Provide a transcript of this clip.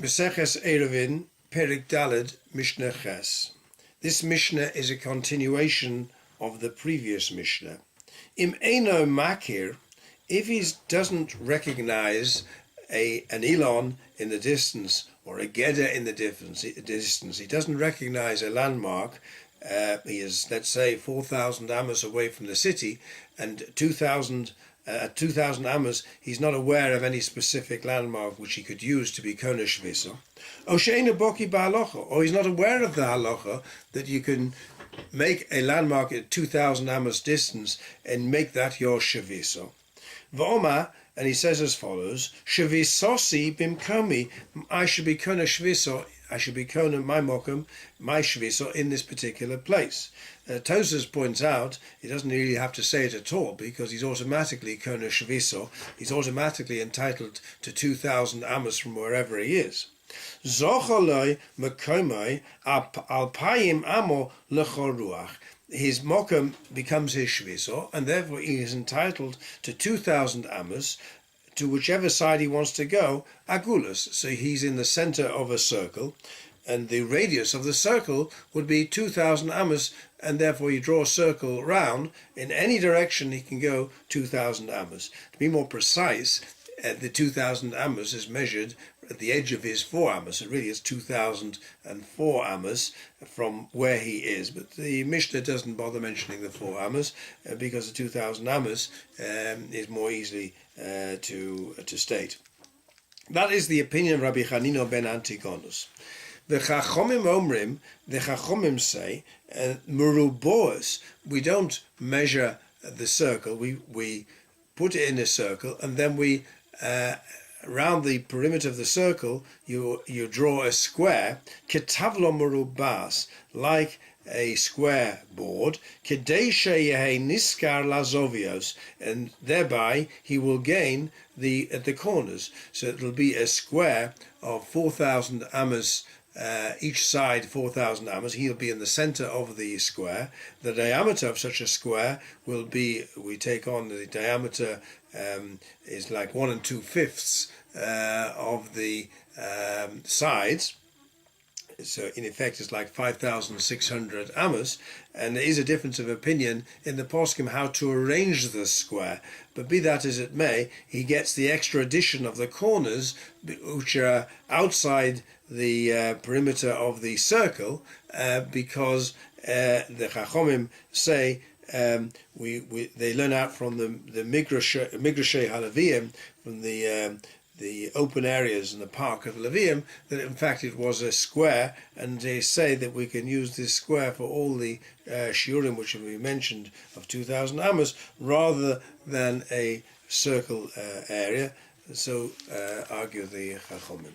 Mesechus Eruvin, Perik Daled, Mishnah Ches. This Mishnah is a continuation of the previous Mishnah. Im Eino Makir, if he doesn't recognize an Elon in the distance or a Geda in the distance, he doesn't recognize a landmark. He is, let's say, 4,000 amos away from the city, and 2,000 amos, he's not aware of any specific landmark which he could use to be Kona Shvisa. Or he's not aware of the halacha that you can make a landmark at 2,000 amos distance and make that your Shvisa. V'oma, and he says as follows: Shvisosi bimkomi, I should be Kona Shvisa, I should be Kona my mokum, my Shvisa in this particular place. Tosas points out he doesn't really have to say it at all because he's automatically Kona Shvisa, he's automatically entitled to 2,000 amos from wherever he is. Zocholoi mekomai alpayim amo lechol ruach. His mokum becomes his shviso, and therefore he is entitled to 2,000 amos to whichever side he wants to go, agulus. So he's in the center of a circle, and the radius of the circle would be 2,000 amos, and therefore you draw a circle round. In any direction he can go 2,000 amos. To be more precise, the 2,000 amos is measured at the edge of his 4 amos. It really is 2,004 amos from where he is. But the Mishnah doesn't bother mentioning the 4 amos because the 2,000 amos is more easily to state. That is the opinion of Rabbi Chanino ben Antigonus. The Chachomim say, Meruboas, we don't measure the circle, we put it in a circle, and then we around the perimeter of the circle you draw a square, ketavlo merubas, like a square board, kedei sheyehe niskar lazovios, and thereby he will gain at the corners. So it will be a square of 4,000 amos. Each side 4,000 amos. He'll be in the center of the square. The diameter of such a square will be, we take on the diameter is like 1 2/5 of the sides. So in effect it's like 5,600 amos, and there is a difference of opinion in the poskim how to arrange the square, but be that as it may, he gets the extra addition of the corners which are outside the perimeter of the circle, because the Chachomim say they learn out from the Migrashei Halavim, from the open areas in the park of Levium, that in fact it was a square, and they say that we can use this square for all the shiurim which have been mentioned of 2,000 amos rather than a circle area. So argue the Chachomim.